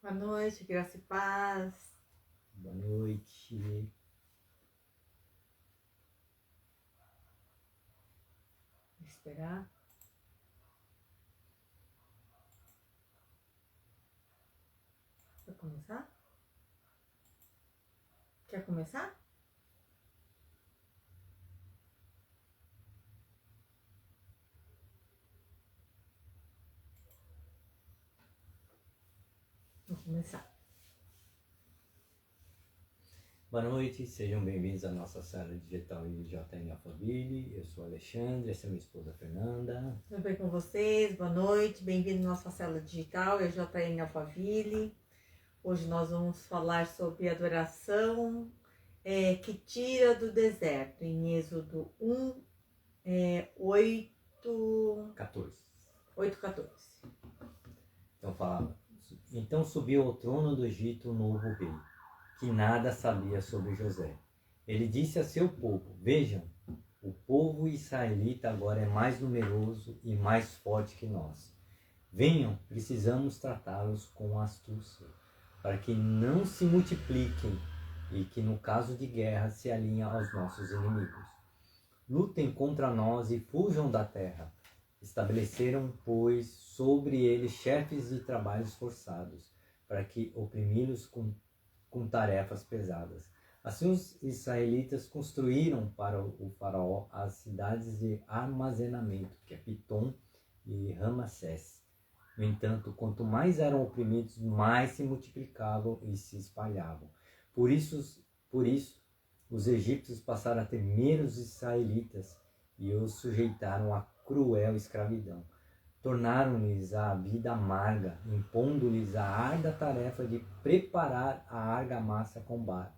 Boa noite, graça e paz. Boa noite. Vou esperar. Vai começar? Quer começar? Vou começar. Boa noite, sejam bem-vindos à nossa sala digital IJN Alphaville. Eu sou Alexandre, essa é minha esposa Fernanda. Tudo bem com vocês? Boa noite, bem-vindo à nossa célula digital, EJN Alphaville. Hoje nós vamos falar sobre adoração que tira do deserto, em Êxodo 1, 14. 8:14. Então falava: Então subiu ao trono do Egito um novo rei, que nada sabia sobre José. Ele disse a seu povo: Vejam, o povo israelita agora é mais numeroso e mais forte que nós. Venham, precisamos tratá-los com astúcia, para que não se multipliquem e que, no caso de guerra, se alinhem aos nossos inimigos. Lutem contra nós e fujam da terra. Estabeleceram, pois, sobre eles chefes de trabalhos forçados, para que oprimi-los com tarefas pesadas. Assim os israelitas construíram para o faraó as cidades de armazenamento, que é Pitom e Ramassés. No entanto, quanto mais eram oprimidos, mais se multiplicavam e se espalhavam. Por isso os egípcios passaram a temer os israelitas e os sujeitaram a cruel escravidão. Tornaram-lhes a vida amarga, impondo-lhes a árdua tarefa de preparar a argamassa com barro,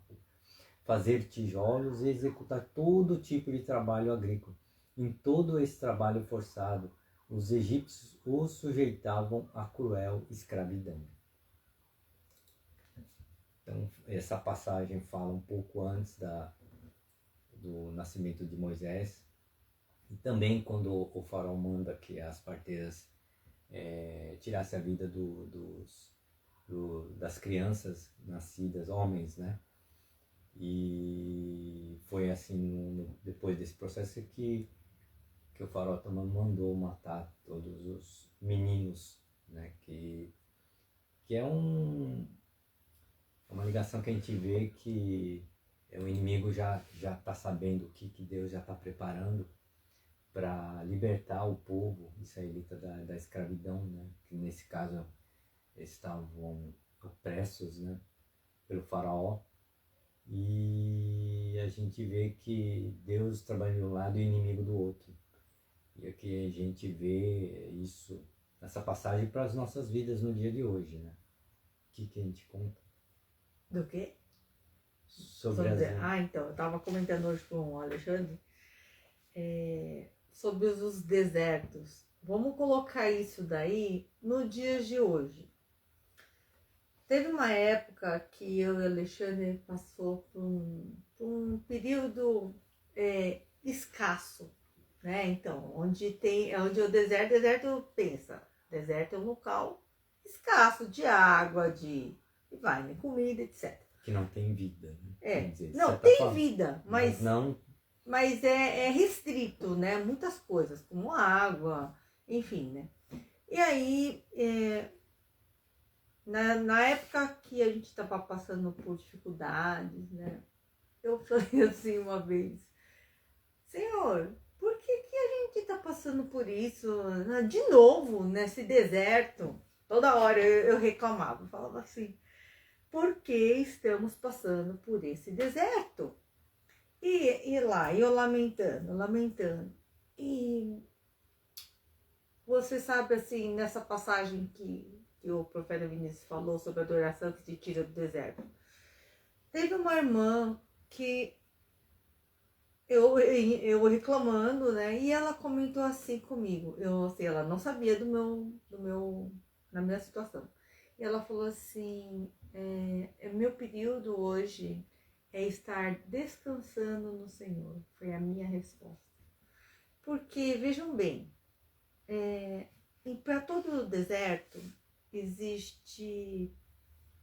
fazer tijolos e executar todo tipo de trabalho agrícola. Em todo esse trabalho forçado, os egípcios os sujeitavam a cruel escravidão. Então, essa passagem fala um pouco antes do nascimento de Moisés, e também quando o faraó manda que as parteiras tirassem a vida das crianças nascidas, homens, né? E foi assim, depois desse processo que o faraó também mandou matar todos os meninos, né? Que é uma ligação que a gente vê que o inimigo já está sabendo o que Deus já está preparando para libertar o povo israelita da escravidão, né? Que nesse caso eles estavam opressos, né? Pelo faraó. E a gente vê que Deus trabalha de um lado e o inimigo do outro. E aqui a gente vê isso nessa passagem para as nossas vidas no dia de hoje, né? O que a gente conta? Do quê? Sobre as... Então, eu estava comentando hoje com o Alexandre sobre os desertos. Vamos colocar isso daí no dia de hoje. Teve uma época que eu e o Alexandre passou por um período escasso, né? Então, onde o deserto pensa, deserto é um local escasso de água, de comida, etc. Que não tem vida, né? Dizer, não, tem vida, mas não... Mas é restrito, né? Muitas coisas, como água, enfim, né? E aí, na época que a gente estava passando por dificuldades, né? Eu falei assim uma vez, Senhor, por que a gente está passando por isso de novo, nesse deserto? Toda hora eu reclamava, falava assim, por que estamos passando por esse deserto? E lá, eu lamentando. E você sabe, assim, nessa passagem que o profeta Vinícius falou sobre a adoração que se tira do deserto. Teve uma irmã que eu reclamando, né? E ela comentou assim comigo. Assim, ela não sabia na minha situação. E ela falou assim, meu período hoje é estar descansando no Senhor. Foi a minha resposta. Porque, vejam bem, para todo o deserto existe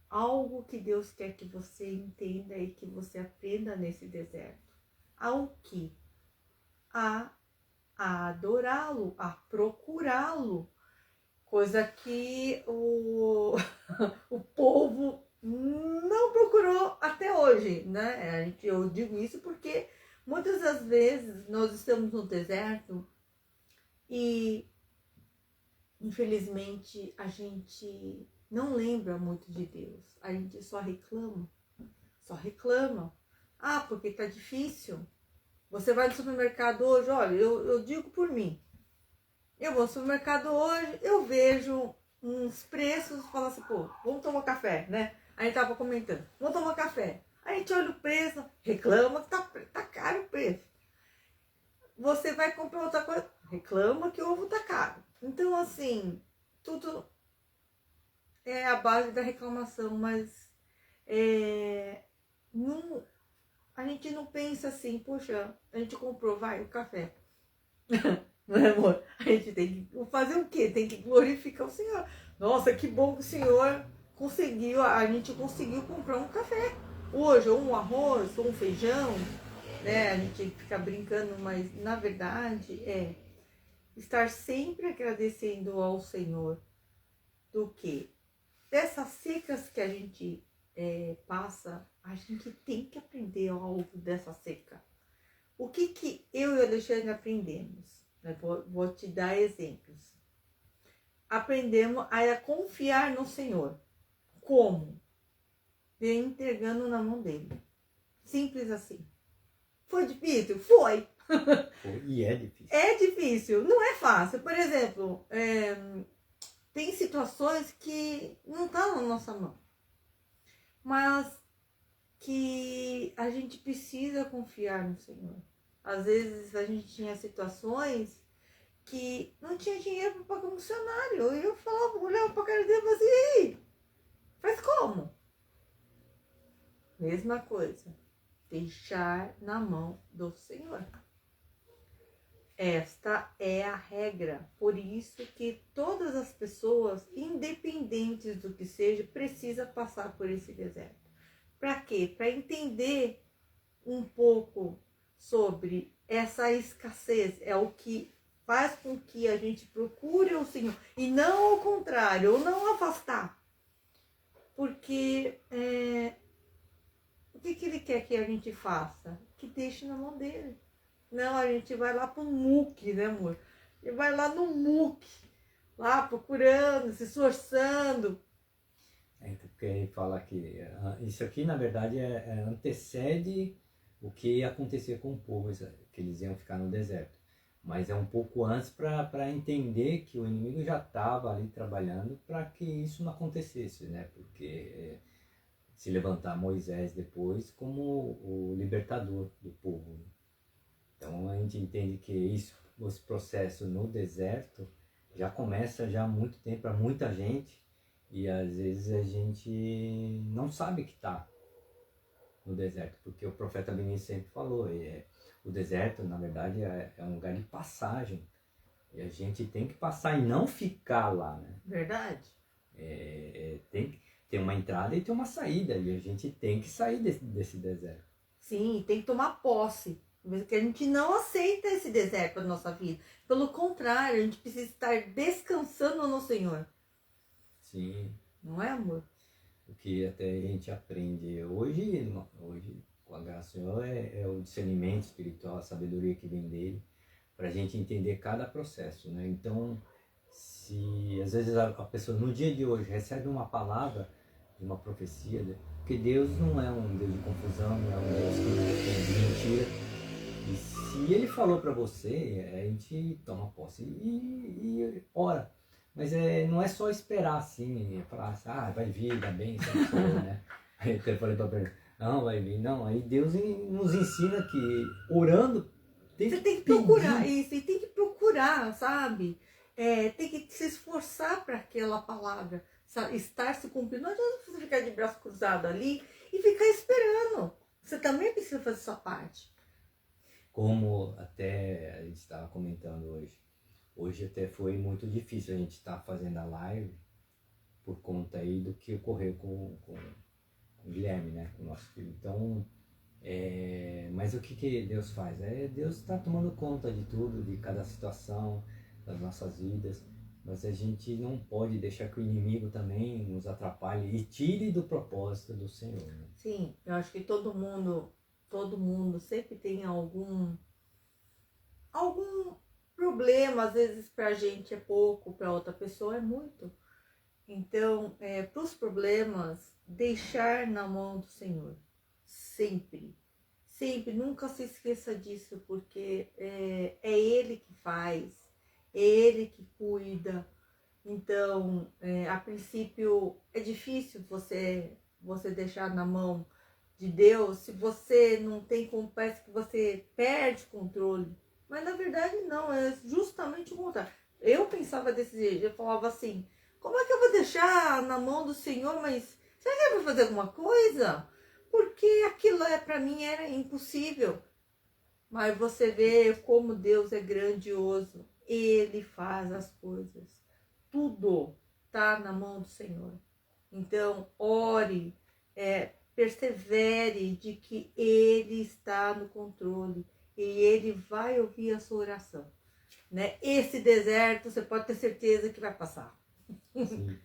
algo que Deus quer que você entenda e que você aprenda nesse deserto. Ao que? A adorá-lo, a procurá-lo. Coisa que o, o povo não procurou até hoje, né? Eu digo isso porque muitas das vezes nós estamos no deserto e, infelizmente, a gente não lembra muito de Deus. A gente só reclama, só reclama. Ah, porque tá difícil. Você vai no supermercado hoje, olha, eu digo por mim. Eu vou no supermercado hoje, eu vejo uns preços, falo assim, pô, vamos tomar café, né? A gente tava comentando, vamos tomar café. A gente olha o preço, reclama que tá caro o preço. Você vai comprar outra coisa, reclama que o ovo tá caro. Então, assim, tudo é a base da reclamação, mas não, a gente não pensa assim, poxa, a gente comprou, vai, o café. Não é, amor? A gente tem que fazer o quê? Tem que glorificar o Senhor. Nossa, que bom que o Senhor conseguiu, a gente conseguiu comprar um café hoje, ou um arroz, ou um feijão, né? A gente fica brincando, mas na verdade é estar sempre agradecendo ao Senhor do que? Dessas secas que a gente passa, a gente tem que aprender algo dessa seca. O que eu e o Alexandre aprendemos? Vou te dar exemplos. Aprendemos a confiar no Senhor. Como? Entregando na mão dele. Simples assim. Foi difícil? Foi. E é difícil. É difícil, não é fácil. Por exemplo, tem situações que não estão na nossa mão, mas que a gente precisa confiar no Senhor. Às vezes a gente tinha situações que não tinha dinheiro para pagar um funcionário. E eu falava, olhava para a cara dele e falava assim, e aí? Faz como? Mesma coisa. Deixar na mão do Senhor. Esta é a regra. Por isso que todas as pessoas, independentes do que seja, precisam passar por esse deserto. Para quê? Para entender um pouco sobre essa escassez. É o que faz com que a gente procure o Senhor. E não o contrário, ou não afastar. Porque o que Ele quer que a gente faça? Que deixe na mão dele. Não, a gente vai lá pro muque, né, amor? E vai lá no muque, lá procurando, se esforçando. Porque ele fala que isso aqui, na verdade, antecede o que ia acontecer com o povo, que eles iam ficar no deserto. Mas é um pouco antes para entender que o inimigo já estava ali trabalhando para que isso não acontecesse, né? Porque se levantar Moisés depois como o libertador do povo, né? Então a gente entende que esse processo no deserto já começa já há muito tempo para muita gente e às vezes a gente não sabe que está no deserto, porque o profeta Vinícius sempre falou, o deserto na verdade é um lugar de passagem e a gente tem que passar e não ficar lá, né? Verdade. Tem que ter uma entrada e ter uma saída e a gente tem que sair desse deserto. Sim, tem que tomar posse. Porque a gente não aceita esse deserto na nossa vida. Pelo contrário, a gente precisa estar descansando no Senhor. Sim. Não é, amor? O que até a gente aprende hoje com a graça do Senhor, é o discernimento espiritual, a sabedoria que vem dele, para a gente entender cada processo, né? Então, se às vezes a pessoa no dia de hoje recebe uma palavra de uma profecia, porque Deus não é um Deus de confusão, não é um Deus que tem mentira. E se ele falou para você, a gente toma posse e ora. Mas não é só esperar assim, falar assim, vai vir, dá bem, né? Aí eu falei pra ele, não, vai vir, não. Aí Deus nos ensina que orando tem Você que tem que pedir. procurar isso, e tem que procurar, sabe? Tem que se esforçar para aquela palavra estar se cumprindo. Não adianta você ficar de braço cruzado ali e ficar esperando. Você também precisa fazer sua parte. Como até a gente estava comentando hoje. Hoje até foi muito difícil a gente estar fazendo a live, por conta aí do que ocorreu com o Guilherme, né, com o nosso filho. Então, mas o que Deus faz? Deus está tomando conta de tudo, de cada situação das nossas vidas, mas a gente não pode deixar que o inimigo também nos atrapalhe e tire do propósito do Senhor. Né? Sim, eu acho que todo mundo sempre tem algum problema, às vezes pra gente é pouco, pra outra pessoa é muito. Então, para os problemas, deixar na mão do Senhor, sempre, sempre, nunca se esqueça disso, porque é Ele que faz, é Ele que cuida. Então, a princípio, é difícil você deixar na mão de Deus se você não tem como, parece que você perde controle. Mas na verdade não, é justamente o contrário. Eu pensava desse jeito, eu falava assim, como é que eu vou deixar na mão do Senhor, mas será que ele vai fazer alguma coisa? Porque aquilo para mim era impossível. Mas você vê como Deus é grandioso. Ele faz as coisas. Tudo está na mão do Senhor. Então, ore, persevere de que Ele está no controle e Ele vai ouvir a sua oração. Né? Esse deserto, você pode ter certeza que vai passar. Sim,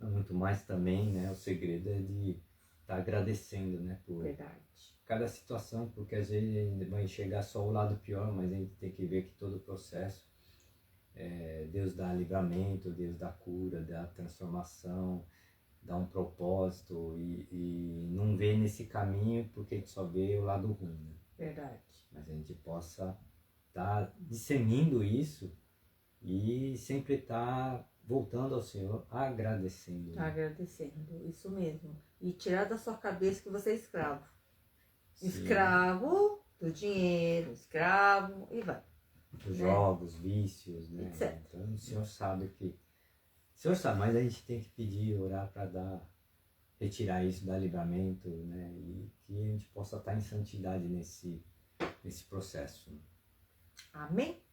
muito mais também, né? O segredo é de estar agradecendo, né? Por Verdade. cada situação, porque às vezes a gente vai enxergar só o lado pior, mas a gente tem que ver que todo o processo, Deus dá livramento, Deus dá cura, dá transformação, dá um propósito e não vê nesse caminho porque a gente só vê o lado ruim, né? Verdade. Mas a gente possa estar discernindo isso e sempre estar voltando ao Senhor, agradecendo. Né? Agradecendo, isso mesmo. E tirar da sua cabeça que você é escravo. Sim. Escravo do dinheiro, escravo e vai. Os jogos, vícios, né? Etc. Então o Senhor sabe que. O Senhor sabe, mas a gente tem que pedir, orar para retirar isso, dar livramento, né? E que a gente possa estar em santidade nesse processo. Né? Amém?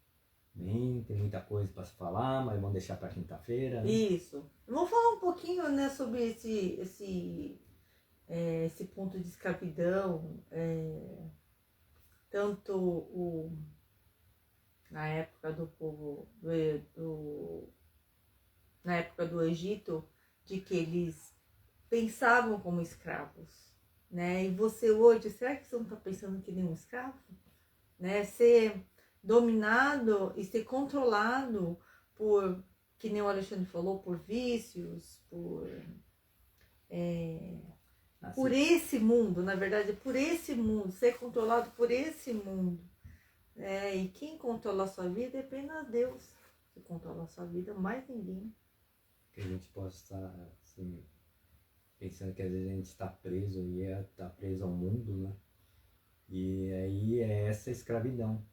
Bem, tem muita coisa para se falar, mas vamos deixar para quinta-feira. Né? Isso. Vamos falar um pouquinho, né, sobre esse ponto de escravidão, tanto na época do povo na época do Egito, de que eles pensavam como escravos, né? E você hoje, será que você não está pensando que nem um escravo? Né? Ser dominado e ser controlado por, que nem o Alexandre falou, por vícios, por esse mundo, na verdade, por esse mundo, ser controlado por esse mundo. E quem controla a sua vida é apenas Deus que controla a sua vida, mais ninguém. Que a gente possa estar assim, pensando que às vezes a gente está preso e está preso ao mundo, né? E aí é essa escravidão.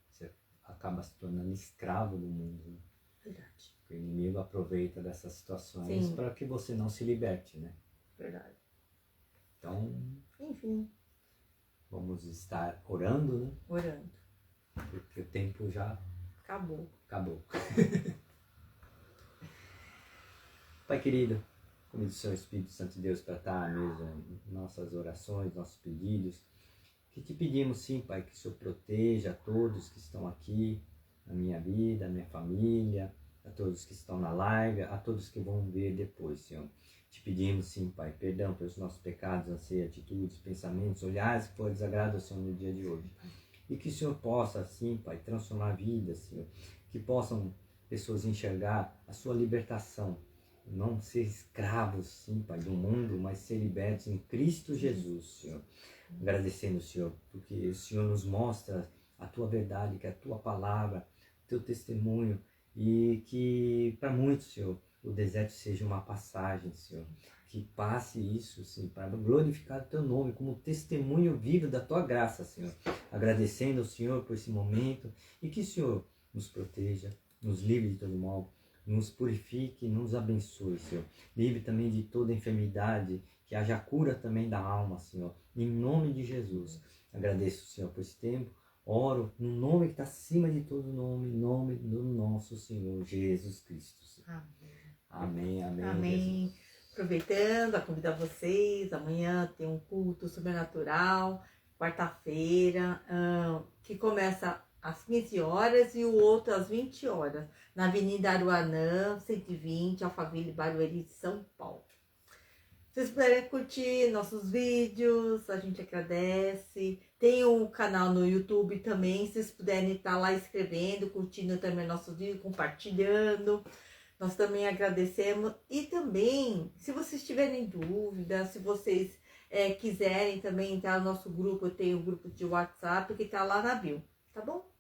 Você acaba se tornando escravo do mundo. Né? Verdade. O inimigo aproveita dessas situações para que você não se liberte, né? Verdade. Então, enfim, vamos estar orando, né? Orando. Porque o tempo já Acabou. Pai querido, convido o Senhor Espírito Santo de Deus para estar à mesa nossas orações, nossos pedidos. Que te pedimos sim, Pai, que o Senhor proteja a todos que estão aqui, na minha vida, a minha família, a todos que estão na live, a todos que vão ver depois, Senhor. Te pedimos sim, Pai, perdão pelos nossos pecados, anseios, atitudes, pensamentos, olhares que for desagrado ao Senhor no dia de hoje. E que o Senhor possa, assim, Pai, transformar vidas, Senhor. Que possam pessoas enxergar a sua libertação. Não ser escravos, sim, Pai, do mundo, mas ser libertos em Cristo Jesus, Senhor. Agradecendo, Senhor, porque o Senhor nos mostra a Tua verdade, que é a Tua palavra, o Teu testemunho. E que para muitos, Senhor, o deserto seja uma passagem, Senhor. Que passe isso, sim, para glorificar o Teu nome como testemunho vivo da Tua graça, Senhor. Agradecendo ao Senhor por esse momento e que o Senhor nos proteja, nos livre de todo mal, nos purifique, nos abençoe, Senhor. Livre também de toda enfermidade, que haja cura também da alma, Senhor. Em nome de Jesus. Agradeço, Senhor, por esse tempo. Oro no nome que está acima de todo nome, em nome do nosso Senhor Jesus Cristo. Senhor. Amém. Amém, amém. Amém. Jesus. Aproveitando a convidar vocês, amanhã tem um culto sobrenatural, quarta-feira, que começa às 15 horas e o outro às 20 horas, na Avenida Aruanã, 120, Alphaville, Barueri, São Paulo. Se vocês puderem curtir nossos vídeos, a gente agradece. Tem um canal no YouTube também, se vocês puderem estar lá escrevendo, curtindo também nossos vídeos, compartilhando. Nós também agradecemos. E também, se vocês tiverem dúvidas, se vocês quiserem também entrar no nosso grupo, eu tenho um grupo de WhatsApp que está lá na bio, tá bom?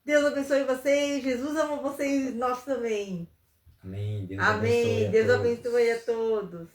Deus abençoe vocês, Jesus ama vocês, nós também. Amém. Deus Amém. abençoe a Deus todos. abençoe a todos.